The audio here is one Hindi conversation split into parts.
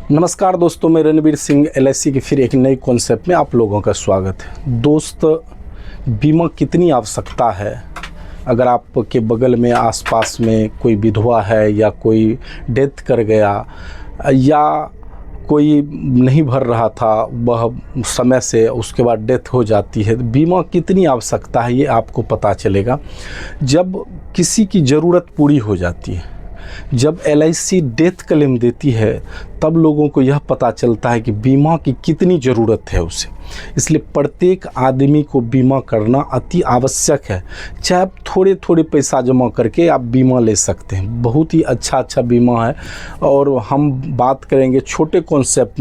नमस्कार दोस्तों, मैं रणवीर सिंह एलआईसी की फिर एक नई कॉन्सेप्ट में आप लोगों का स्वागत है। दोस्त, बीमा कितनी आवश्यकता है? अगर आपके बगल में आसपास में कोई विधवा है या कोई डेथ कर गया या कोई नहीं भर रहा था वह समय से, उसके बाद डेथ हो जाती है, बीमा कितनी आवश्यकता है ये आपको पता चलेगा जब किसी की ज़रूरत पूरी हो जाती है। जब एलआईसी डेथ क्लेम देती है तब लोगों को यह पता चलता है कि बीमा की कितनी ज़रूरत है उसे। इसलिए प्रत्येक आदमी को बीमा करना अति आवश्यक है। चाहे आप थोड़े थोड़े पैसा जमा करके आप बीमा ले सकते हैं, बहुत ही अच्छा बीमा है। और हम बात करेंगे छोटे कॉन्सेप्ट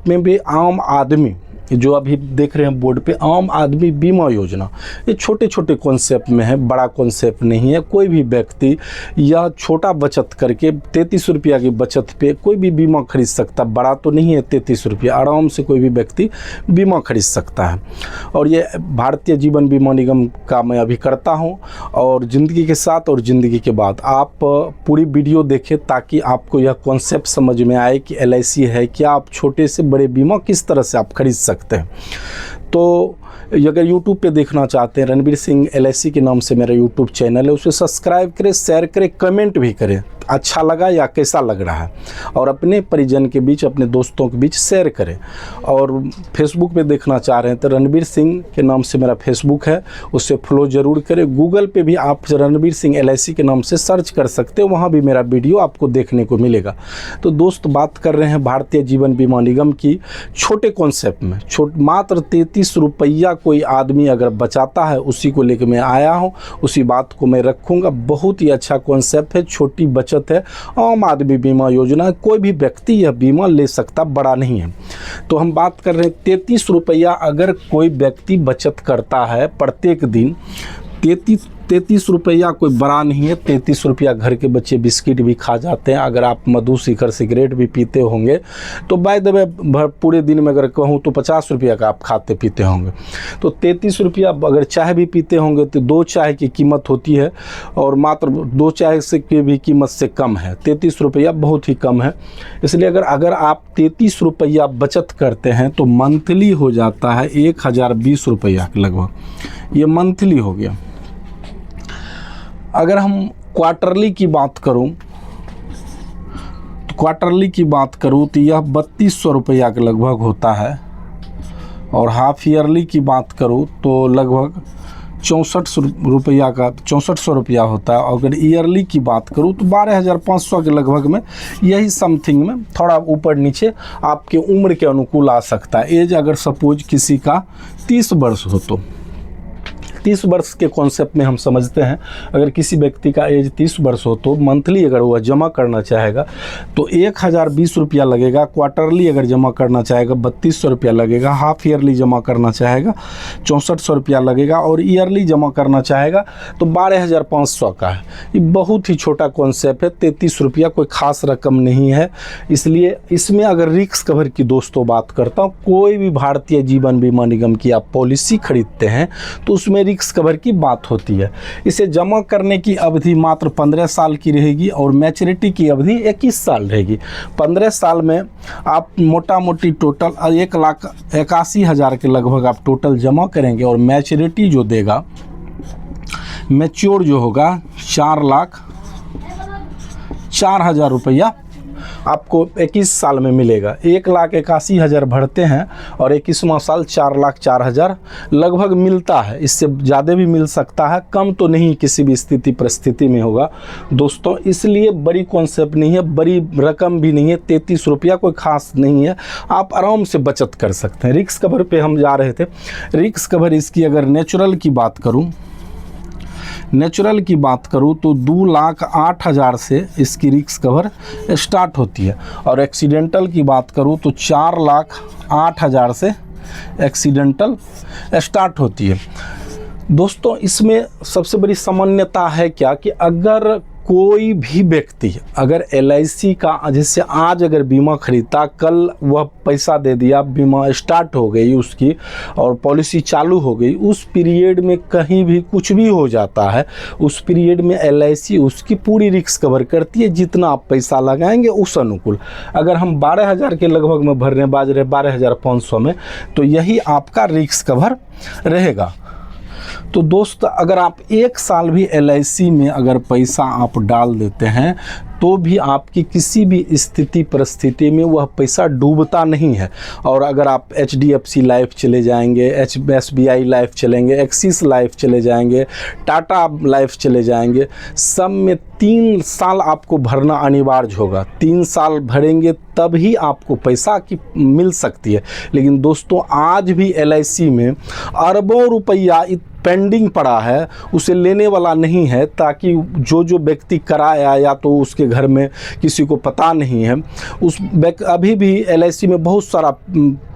में भी आम आदमी, जो अभी देख रहे हैं बोर्ड पे, आम आदमी बीमा योजना, ये छोटे छोटे कॉन्सेप्ट में है, बड़ा कॉन्सेप्ट नहीं है। कोई भी व्यक्ति या छोटा बचत करके 33 रुपया की बचत पे कोई भी बीमा खरीद सकता। बड़ा तो नहीं है 33 रुपया, आराम से कोई भी व्यक्ति बीमा खरीद सकता है। और ये भारतीय जीवन बीमा निगम का मैं अभी करता हूँ। और ज़िंदगी के साथ और ज़िंदगी के बाद आप पूरी वीडियो देखें ताकि आपको यह कॉन्सेप्ट समझ में आए कि एलआईसी है क्या, आप छोटे से बड़े बीमा किस तरह से आप खरीद सकते हैं। तो अगर YouTube पे देखना चाहते हैं, रणवीर सिंह एलआईसी के नाम से मेरा YouTube चैनल है, उसे सब्सक्राइब करें, शेयर करें, कमेंट भी करें अच्छा लगा या कैसा लग रहा है, और अपने परिजन के बीच, अपने दोस्तों के बीच शेयर करें। और फेसबुक पे देखना चाह रहे हैं तो रणवीर सिंह के नाम से मेरा फेसबुक है, उससे फॉलो ज़रूर करें। गूगल पे भी आप रणवीर सिंह एलआईसी के नाम से सर्च कर सकते हो, वहाँ भी मेरा वीडियो आपको देखने को मिलेगा। तो दोस्त, बात कर रहे हैं भारतीय जीवन बीमा निगम की छोटे कॉन्सेप्ट में। मात्र 33 रुपया कोई आदमी अगर बचाता है, उसी को लेकर मैं आया हूँ, उसी बात को मैं रखूँगा। बहुत ही अच्छा कॉन्सेप्ट है, छोटी बचत है, आम आदमी बीमा योजना, कोई भी व्यक्ति यह बीमा ले सकता, बड़ा नहीं है। तो हम बात कर रहे हैं 33 रुपया अगर कोई व्यक्ति बचत करता है प्रत्येक दिन, 33 रुपया कोई बड़ा नहीं है। 33 रुपया घर के बच्चे बिस्किट भी खा जाते हैं। अगर आप मधु शिखर सिगरेट भी पीते होंगे तो बाय द वे पूरे दिन में अगर कहूँ तो 50 रुपया का आप खाते पीते होंगे। तो 33 रुपया अगर चाय भी पीते होंगे तो 2 चाय की कीमत होती है, और मात्र 2 चाय से की भी कीमत से कम है। 33 रुपया बहुत ही कम है। इसलिए अगर आप 33 रुपया बचत करते हैं तो मंथली हो जाता है 1020 रुपया लगभग, ये मंथली हो गया। अगर हम क्वार्टरली की बात करूं तो यह 3200 रुपया के लगभग होता है। और हाफ ईयरली की बात करूं तो लगभग 6400 रुपया होता है। अगर ईयरली की बात करूं तो 12500 के लगभग में, यही समथिंग में, थोड़ा ऊपर नीचे आपके उम्र के अनुकूल आ सकता है। एज अगर सपोज किसी का 30 वर्ष हो तो 30 वर्ष के कॉन्सेप्ट में हम समझते हैं, अगर किसी व्यक्ति का एज 30 वर्ष हो तो मंथली अगर वह जमा करना चाहेगा तो 1020 रुपया लगेगा। क्वार्टरली अगर जमा करना चाहेगा 3200 रुपया लगेगा। हाफ ईयरली जमा करना चाहेगा 6400 रुपया लगेगा। और ईयरली जमा करना चाहेगा तो 12500 का है। ये बहुत ही छोटा कॉन्सेप्ट है, 33 रुपया कोई ख़ास रकम नहीं है। इसलिए इसमें अगर रिस्क कवर की दोस्तों बात करता हूँ, कोई भी भारतीय जीवन बीमा निगम की आप पॉलिसी खरीदते हैं तो उसमें रिस्क कवर की बात होती है। इसे जमा करने की अवधि मात्र 15 साल की रहेगी और मैच्योरिटी की अवधि 21 साल रहेगी। 15 साल में आप मोटा मोटी टोटल 1,81,000 के लगभग आप टोटल जमा करेंगे, और मैच्योरिटी जो देगा, मैच्योर जो होगा 4,04,000 रुपया आपको 21 साल में मिलेगा। 1,81,000 भरते हैं और 21वां साल 4,04,000 लगभग मिलता है। इससे ज़्यादा भी मिल सकता है, कम तो नहीं किसी भी स्थिति परिस्थिति में होगा दोस्तों। इसलिए बड़ी कॉन्सेप्ट नहीं है, बड़ी रकम भी नहीं है। 33 रुपया कोई ख़ास नहीं है, आप आराम से बचत कर सकते हैं। रिस्क कवर पे हम जा रहे थे। रिस्क कवर इसकी अगर नेचुरल की बात करूं तो 2,08,000 से इसकी रिस्क कवर स्टार्ट होती है। और एक्सीडेंटल की बात करूं तो 4,08,000 से एक्सीडेंटल स्टार्ट होती है। दोस्तों, इसमें सबसे बड़ी सामान्यता है क्या कि अगर कोई भी व्यक्ति अगर LIC का जैसे आज अगर बीमा खरीदता, कल वह पैसा दे दिया, बीमा स्टार्ट हो गई उसकी और पॉलिसी चालू हो गई, उस पीरियड में कहीं भी कुछ भी हो जाता है, उस पीरियड में LIC उसकी पूरी रिस्क कवर करती है। जितना आप पैसा लगाएंगे उस अनुकूल। अगर हम 12,000 के लगभग में भरने बाज रहे 12,500 में, तो यही आपका रिस्क कवर रहेगा। तो दोस्त, अगर आप 1 साल भी LIC में अगर पैसा आप डाल देते हैं तो भी आपकी किसी भी स्थिति परिस्थिति में वह पैसा डूबता नहीं है। और अगर आप HDFC लाइफ चले जाएंगे, SBI लाइफ चलेंगे, एक्सिस लाइफ चले जाएंगे, टाटा लाइफ चले जाएंगे, सब में 3 साल आपको भरना अनिवार्य होगा। 3 साल भरेंगे तभी आपको पैसा की मिल सकती है। लेकिन दोस्तों, आज भी LIC में अरबों रुपया पेंडिंग पड़ा है, उसे लेने वाला नहीं है, ताकि जो व्यक्ति कराया या तो उसके घर में किसी को पता नहीं है, अभी भी LIC में बहुत सारा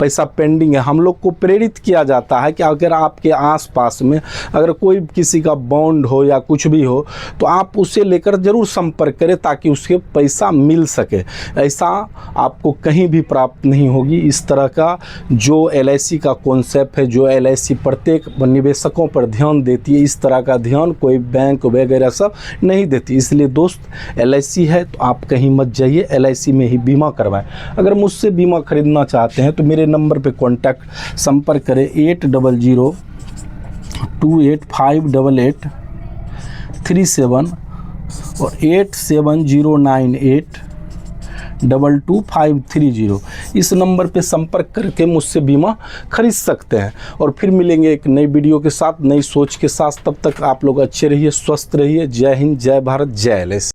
पैसा पेंडिंग है। हम लोग को प्रेरित किया जाता है कि अगर आपके आसपास में अगर कोई किसी का बॉन्ड हो या कुछ भी हो तो आप उसे लेकर ज़रूर संपर्क करें ताकि उसके पैसा मिल सके। ऐसा आपको कहीं भी प्राप्त नहीं होगी। इस तरह का जो LIC का कॉन्सेप्ट है, जो LIC प्रत्येक निवेशकों पर ध्यान देती है, इस तरह का ध्यान कोई बैंक वगैरह सब नहीं देती। इसलिए दोस्त, LIC है तो आप कहीं मत जाइए, LIC में ही बीमा करवाएं। अगर मुझसे बीमा खरीदना चाहते हैं तो मेरे नंबर पे कांटेक्ट संपर्क करें 8002858837 और 8709822530। इस नंबर पे संपर्क करके मुझसे बीमा खरीद सकते हैं। और फिर मिलेंगे एक नई वीडियो के साथ, नई सोच के साथ। तब तक आप लोग अच्छे रहिए, स्वस्थ रहिए। जय हिंद, जय भारत, जय LIC।